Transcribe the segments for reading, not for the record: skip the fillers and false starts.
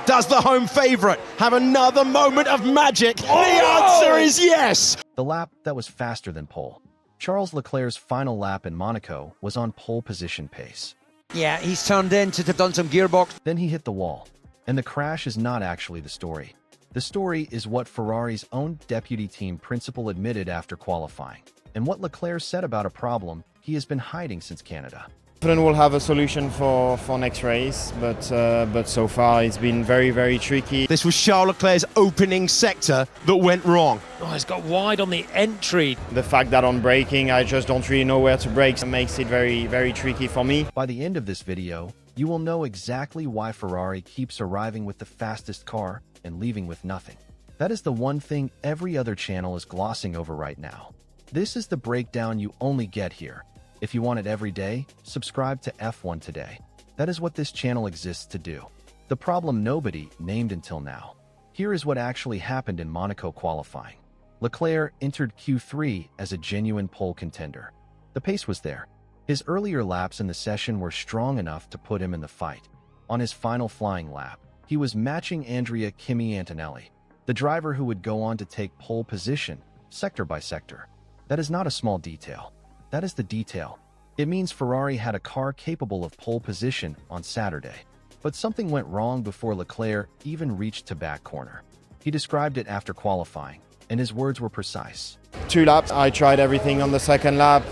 Does the home favourite have another moment of magic? The answer is yes! The lap that was faster than pole. Charles Leclerc's final lap in Monaco was on pole position pace. Yeah, he's turned in to have done some gearbox. Then he hit the wall. And the crash is not actually the story. The story is what Ferrari's own deputy team principal admitted after qualifying, and what Leclerc said about a problem he has been hiding since Canada. We'll have a solution for next race, but so far it's been very, very tricky. This was Charles Leclerc's opening sector that went wrong. Oh, he's got wide on the entry. The fact that on braking, I just don't really know where to brake makes it very, very tricky for me. By the end of this video, you will know exactly why Ferrari keeps arriving with the fastest car and leaving with nothing. That is the one thing every other channel is glossing over right now. This is the breakdown you only get here. If you want it every day, subscribe to F1 today. That is what this channel exists to do. The problem nobody named until now. Here is what actually happened in Monaco qualifying. Leclerc entered Q3 as a genuine pole contender. The pace was there. His earlier laps in the session were strong enough to put him in the fight. On his final flying lap, he was matching Andrea Kimi Antonelli, the driver who would go on to take pole position, sector by sector. That is not a small detail. That is the detail. It means Ferrari had a car capable of pole position on Saturday. But something went wrong before Leclerc even reached to back corner. He described it after qualifying, and his words were precise. 2 laps, I tried everything on the second lap.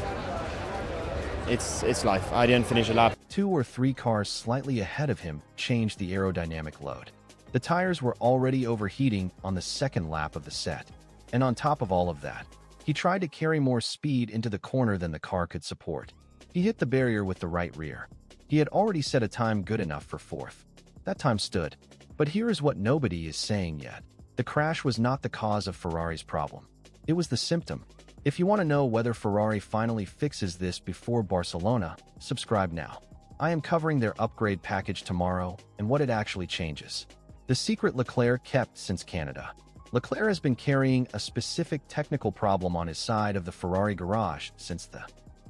It's life. I didn't finish a lap. 2 or 3 cars slightly ahead of him changed the aerodynamic load. The tires were already overheating on the second lap of the set. And on top of all of that, he tried to carry more speed into the corner than the car could support. He hit the barrier with the right rear. He had already set a time good enough for 4th. That time stood. But here is what nobody is saying yet. The crash was not the cause of Ferrari's problem. It was the symptom. If you want to know whether Ferrari finally fixes this before Barcelona, subscribe now. I am covering their upgrade package tomorrow and what it actually changes. The secret Leclerc kept since Canada. Leclerc has been carrying a specific technical problem on his side of the Ferrari garage since the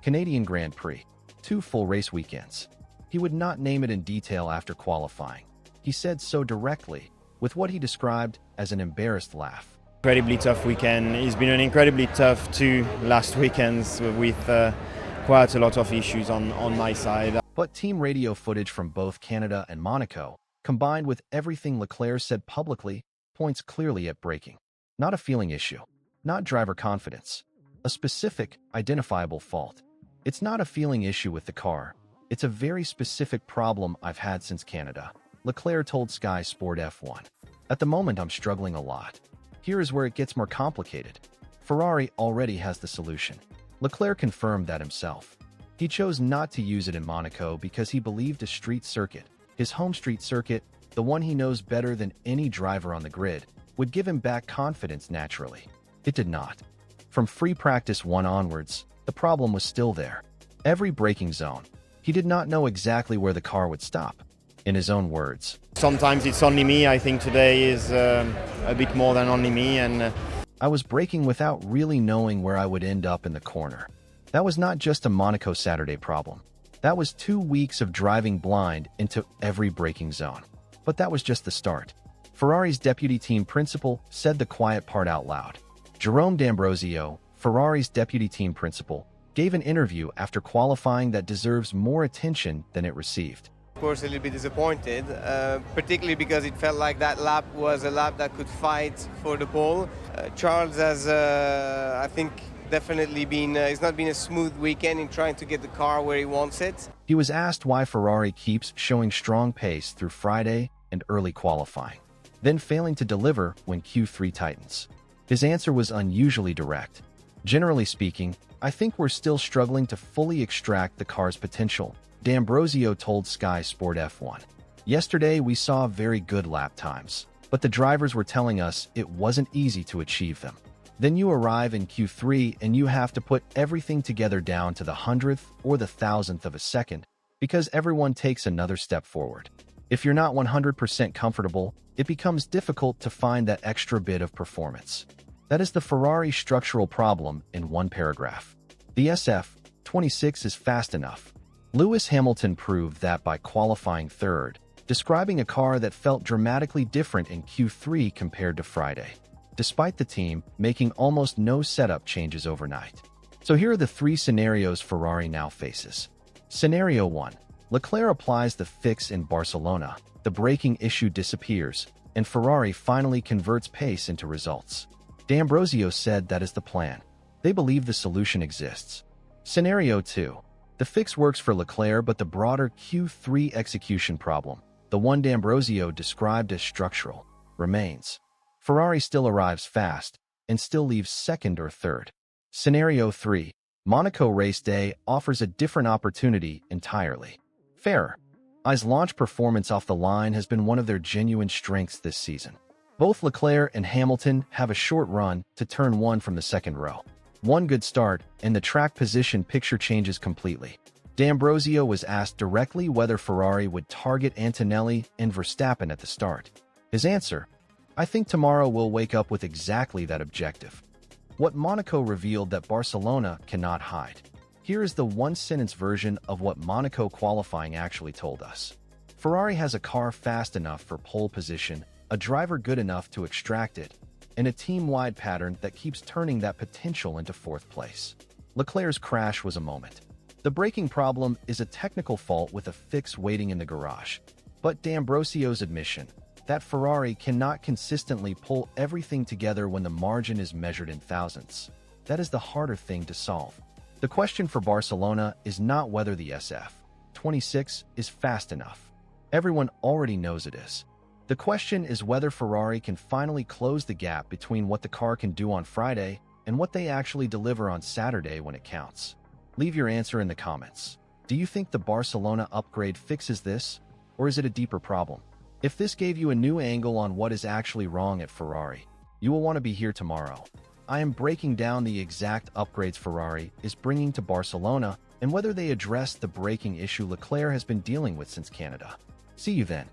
Canadian Grand Prix, 2 full race weekends. He would not name it in detail after qualifying. He said so directly, with what he described as an embarrassed laugh. Incredibly tough weekend. It's been an incredibly tough 2 last weekends with quite a lot of issues on my side. But team radio footage from both Canada and Monaco, combined with everything Leclerc said publicly, points clearly at braking. Not a feeling issue. Not driver confidence. A specific, identifiable fault. It's not a feeling issue with the car. It's a very specific problem I've had since Canada, Leclerc told Sky Sport F1. At the moment I'm struggling a lot. Here is where it gets more complicated. Ferrari already has the solution. Leclerc confirmed that himself. He chose not to use it in Monaco because he believed a street circuit, his home street circuit, the one he knows better than any driver on the grid, would give him back confidence naturally. It did not. From free practice 1 onwards, the problem was still there. Every braking zone. He did not know exactly where the car would stop. In his own words. Sometimes it's only me. I think today is a bit more than only me. And I was braking without really knowing where I would end up in the corner. That was not just a Monaco Saturday problem. That was 2 weeks of driving blind into every braking zone. But that was just the start. Ferrari's deputy team principal said the quiet part out loud. Jerome D'Ambrosio, Ferrari's deputy team principal, gave an interview after qualifying that deserves more attention than it received. Of course, a little bit disappointed, particularly because it felt like that lap was a lap that could fight for the pole. Charles has, I think, definitely been, it's not been a smooth weekend in trying to get the car where he wants it. He was asked why Ferrari keeps showing strong pace through Friday and early qualifying, then failing to deliver when Q3 tightens. His answer was unusually direct. Generally speaking, I think we're still struggling to fully extract the car's potential, D'Ambrosio told Sky Sport F1. Yesterday we saw very good lap times, but the drivers were telling us it wasn't easy to achieve them. Then you arrive in Q3 and you have to put everything together down to the 100th or the 1000th of a second because everyone takes another step forward. If you're not 100% comfortable, it becomes difficult to find that extra bit of performance. That is the Ferrari structural problem in one paragraph. The SF26 is fast enough. Lewis Hamilton proved that by qualifying 3rd, describing a car that felt dramatically different in Q3 compared to Friday, despite the team making almost no setup changes overnight. So here are the 3 scenarios Ferrari now faces. Scenario 1. Leclerc applies the fix in Barcelona, the braking issue disappears, and Ferrari finally converts pace into results. D'Ambrosio said that is the plan. They believe the solution exists. Scenario 2. The fix works for Leclerc, but the broader Q3 execution problem, the one D'Ambrosio described as structural, remains. Ferrari still arrives fast and still leaves second or third. Scenario 3. Monaco race day offers a different opportunity entirely. Ferrari's launch performance off the line has been one of their genuine strengths this season. Both Leclerc and Hamilton have a short run to turn 1 from the second row. One good start, and the track position picture changes completely. D'Ambrosio was asked directly whether Ferrari would target Antonelli and Verstappen at the start. His answer: "I think tomorrow we'll wake up with exactly that objective." What Monaco revealed that Barcelona cannot hide. Here is the one-sentence version of what Monaco qualifying actually told us. Ferrari has a car fast enough for pole position, a driver good enough to extract it, and a team-wide pattern that keeps turning that potential into 4th place. Leclerc's crash was a moment. The braking problem is a technical fault with a fix waiting in the garage. But D'Ambrosio's admission that Ferrari cannot consistently pull everything together when the margin is measured in thousandths, that is the harder thing to solve. The question for Barcelona is not whether the SF26 is fast enough. Everyone already knows it is. The question is whether Ferrari can finally close the gap between what the car can do on Friday and what they actually deliver on Saturday when it counts. Leave your answer in the comments. Do you think the Barcelona upgrade fixes this, or is it a deeper problem? If this gave you a new angle on what is actually wrong at Ferrari, you will want to be here tomorrow. I am breaking down the exact upgrades Ferrari is bringing to Barcelona and whether they address the braking issue Leclerc has been dealing with since Canada. See you then.